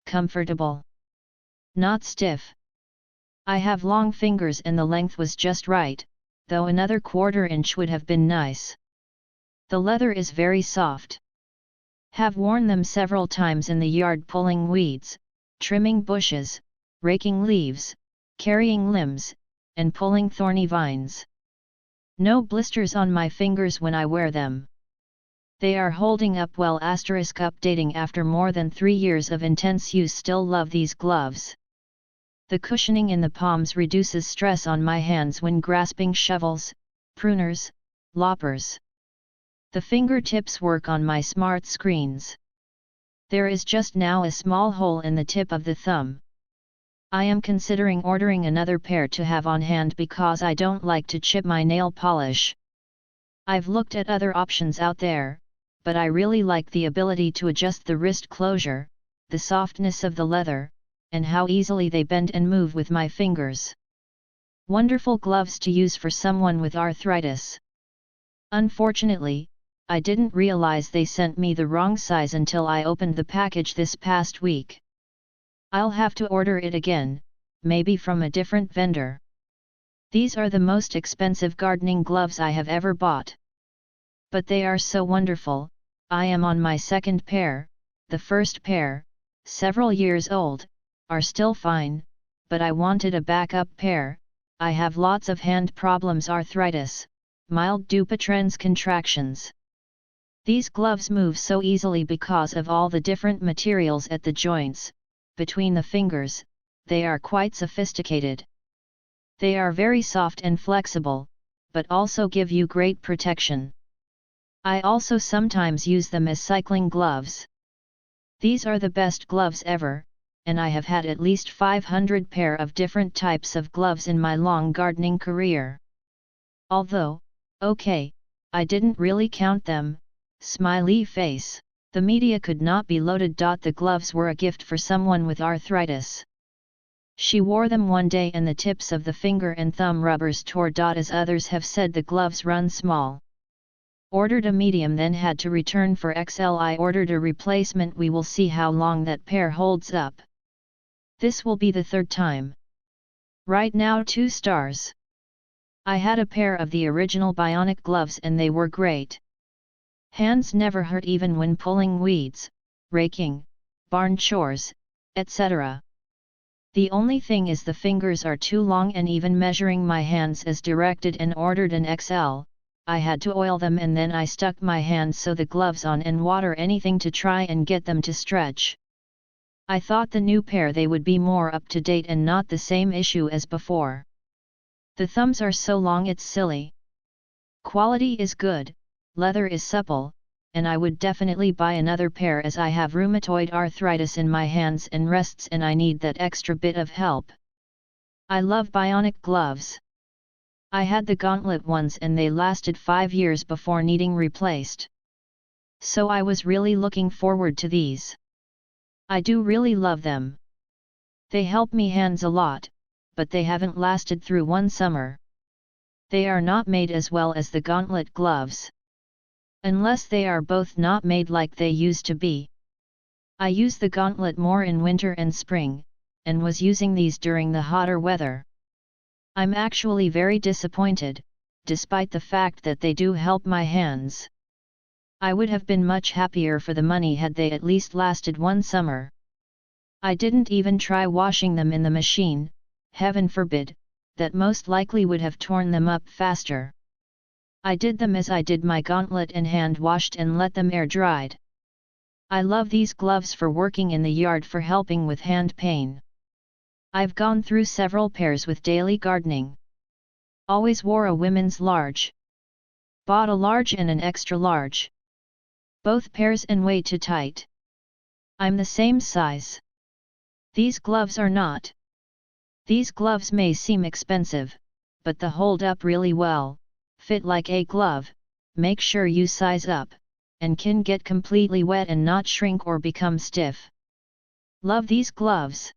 comfortable. Not stiff. I have long fingers and the length was just right, though another 1/4 inch would have been nice. The leather is very soft. Have worn them several times in the yard pulling weeds, trimming bushes, raking leaves, carrying limbs, and pulling thorny vines. No blisters on my fingers when I wear them. They are holding up well. Updating after more than 3 years of intense use. Still love these gloves. The cushioning in the palms reduces stress on my hands when grasping shovels, pruners, loppers. The fingertips work on my smart screens. There is just now a small hole in the tip of the thumb. I am considering ordering another pair to have on hand because I don't like to chip my nail polish. I've looked at other options out there, but I really like the ability to adjust the wrist closure, the softness of the leather, and how easily they bend and move with my fingers. Wonderful gloves to use for someone with arthritis. Unfortunately, I didn't realize they sent me the wrong size until I opened the package this past week. I'll have to order it again, maybe from a different vendor. These are the most expensive gardening gloves I have ever bought. But they are so wonderful. I am on my second pair. The first pair, several years old, are still fine, but I wanted a backup pair. I have lots of hand problems, arthritis, mild Dupuytren's contractions. These gloves move so easily because of all the different materials at the joints, between the fingers. They are quite sophisticated. They are very soft and flexible, but also give you great protection. I also sometimes use them as cycling gloves. These are the best gloves ever, and I have had at least 500 pair of different types of gloves in my long gardening career. Although, okay, I didn't really count them. Smiley face. The media could not be loaded. The gloves were a gift for someone with arthritis. She wore them one day and the tips of the finger and thumb rubbers tore. As others have said, the gloves run small. Ordered a medium, then had to return for XL. I ordered a replacement. We will see how long that pair holds up. This will be the 3rd time. Right now 2 stars. I had a pair of the original Bionic gloves and they were great. Hands never hurt even when pulling weeds, raking, barn chores, etc. The only thing is the fingers are too long, and even measuring my hands as directed and ordered an XL, I had to oil them and then I stuck my hands so the gloves on and water anything to try and get them to stretch. I thought the new pair they would be more up to date and not the same issue as before. The thumbs are so long it's silly. Quality is good, leather is supple, and I would definitely buy another pair as I have rheumatoid arthritis in my hands and wrists and I need that extra bit of help. I love Bionic gloves. I had the gauntlet ones and they lasted 5 years before needing replaced. So I was really looking forward to these. I do really love them. They help me hands a lot, but they haven't lasted through one summer. They are not made as well as the gauntlet gloves. Unless they are both not made like they used to be. I use the gauntlet more in winter and spring, and was using these during the hotter weather. I'm actually very disappointed, despite the fact that they do help my hands. I would have been much happier for the money had they at least lasted one summer. I didn't even try washing them in the machine, heaven forbid, that most likely would have torn them up faster. I did them as I did my gauntlet and hand washed and let them air dried. I love these gloves for working in the yard, for helping with hand pain. I've gone through several pairs with daily gardening. Always wore a women's large. Bought a large and an extra large. Both pairs and way too tight. I'm the same size. These gloves are not. These gloves may seem expensive, but they hold up really well, fit like a glove, make sure you size up, and can get completely wet and not shrink or become stiff. Love these gloves.